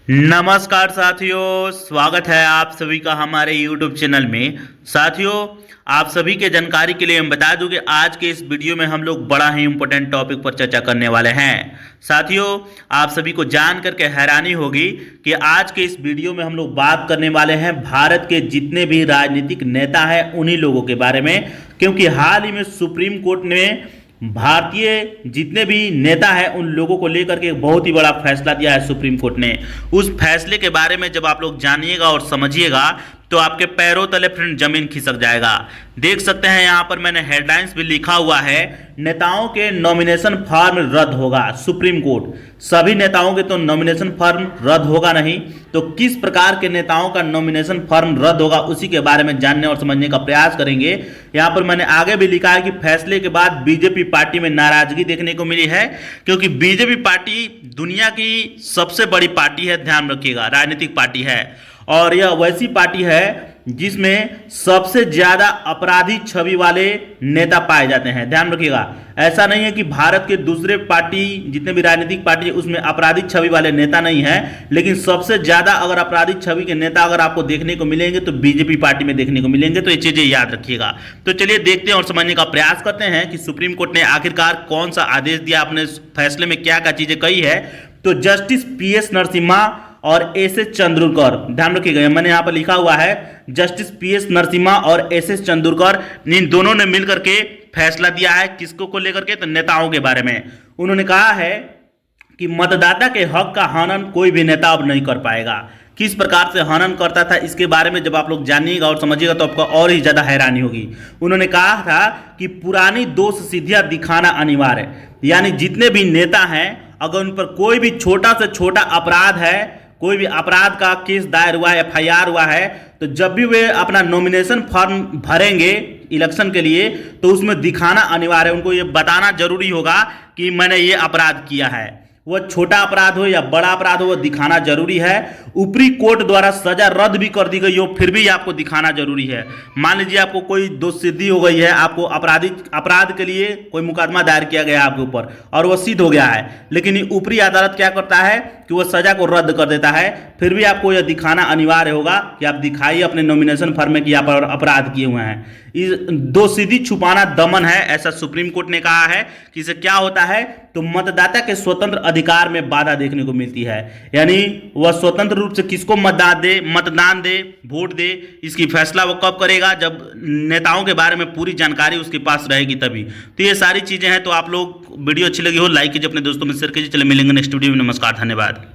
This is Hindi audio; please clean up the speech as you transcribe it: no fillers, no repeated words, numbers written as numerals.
नमस्कार साथियों, स्वागत है आप सभी का हमारे YouTube चैनल में। साथियों, आप सभी के जानकारी के लिए हम बता दूं कि आज के इस वीडियो में हम लोग बड़ा ही इंपॉर्टेंट टॉपिक पर चर्चा करने वाले हैं। साथियों, आप सभी को जान करके हैरानी होगी कि आज के इस वीडियो में हम लोग बात करने वाले हैं भारत के जितने भी राजनीतिक नेता हैं उन्हीं लोगों के बारे में, क्योंकि हाल ही में सुप्रीम कोर्ट ने भारतीय जितने भी नेता हैं उन लोगों को लेकर के एक बहुत ही बड़ा फैसला दिया है सुप्रीम कोर्ट ने। उस फैसले के बारे में जब आप लोग जानिएगा और समझिएगा तो आपके पैरों तले फ्रेंड जमीन खिसक जाएगा। देख सकते हैं यहाँ पर मैंने हेडलाइंस भी लिखा हुआ है, नेताओं के नॉमिनेशन फॉर्म रद्द होगा सुप्रीम कोर्ट। सभी नेताओं के तो नॉमिनेशन फॉर्म रद्द होगा नहीं, तो किस प्रकार के नेताओं का नॉमिनेशन फॉर्म रद्द होगा उसी के बारे में जानने और समझने का प्रयास करेंगे। यहाँ पर मैंने आगे भी लिखा है कि फैसले के बाद बीजेपी पार्टी में नाराजगी देखने को मिली है, क्योंकि बीजेपी पार्टी दुनिया की सबसे बड़ी पार्टी है, ध्यान रखिएगा, राजनीतिक पार्टी है, और यह वैसी पार्टी है जिसमें सबसे ज्यादा अपराधी छवि वाले नेता पाए जाते हैं। ध्यान रखिएगा, ऐसा नहीं है कि भारत के दूसरे पार्टी जितने भी राजनीतिक पार्टी है उसमें आपराधिक छवि वाले नेता नहीं है, लेकिन सबसे ज्यादा अगर आपराधिक छवि के नेता अगर आपको देखने को मिलेंगे तो बीजेपी पार्टी में देखने को मिलेंगे। तो ये चीजें याद रखिएगा। तो चलिए देखते हैं और समझने का प्रयास करते हैं कि सुप्रीम कोर्ट ने आखिरकार कौन सा आदेश दिया, अपने फैसले में क्या क्या चीजें कही है। तो जस्टिस पीएस नरसिम्हा और एसएस चंद्रकर, ध्यान रखिएगा, मैंने यहां पर लिखा हुआ है जस्टिस पीएस नरसिम्हा और एसएस चंद्रकर, इन दोनों ने मिलकर के फैसला दिया है। किसको को लेकर के? तो नेताओं के बारे में। उन्होंने कहा है कि मतदाता के हक का हनन कोई भी नेता अब नहीं कर पाएगा। किस प्रकार से हनन करता था इसके बारे में जब आप लोग जानिएगा और समझिएगा तो आपको और ही ज्यादा हैरानी होगी। उन्होंने कहा था कि पुरानी दोष सिद्धियां दिखाना अनिवार्य है, यानी जितने भी नेता हैं अगर उन पर कोई भी छोटा से छोटा अपराध है, कोई भी अपराध का केस दायर हुआ है, एफआईआर हुआ है, तो जब भी वे अपना नॉमिनेशन फॉर्म भरेंगे इलेक्शन के लिए तो उसमें दिखाना अनिवार्य है। उनको ये बताना जरूरी होगा कि मैंने ये अपराध किया है, वो छोटा अपराध हो या बड़ा अपराध हो, वो दिखाना जरूरी है। ऊपरी कोर्ट द्वारा सजा रद्द भी कर दी गई हो फिर भी आपको दिखाना जरूरी है। मान लीजिए आपको कोई दोष सिद्धि हो गई है, आपको अपराध के लिए कोई मुकदमा दायर किया गया आपके ऊपर और वो सिद्ध हो गया है, लेकिन ऊपरी अदालत क्या करता है कि वो सजा को रद्द कर देता है, फिर भी आपको यह दिखाना अनिवार्य होगा कि आप दिखाइए अपने नॉमिनेशन फॉर्म में कि आप अपराध किए हुए हैं। दोषिद्धि छुपाना दमन है, ऐसा सुप्रीम कोर्ट ने कहा है। कि इससे क्या होता है तो मतदाता के स्वतंत्र अधिकार में बाधा देखने को मिलती है, यानी वह स्वतंत्र रूप से किसको मतदान दे, वोट दे, इसकी फैसला वो कब करेगा? जब नेताओं के बारे में पूरी जानकारी उसके पास रहेगी तभी। तो ये सारी चीजें हैं। तो आप लोग वीडियो अच्छी लगी हो लाइक कीजिए, अपने दोस्तों में शेयर कीजिए। चलिए मिलेंगे नेक्स्ट वीडियो में। नमस्कार, धन्यवाद।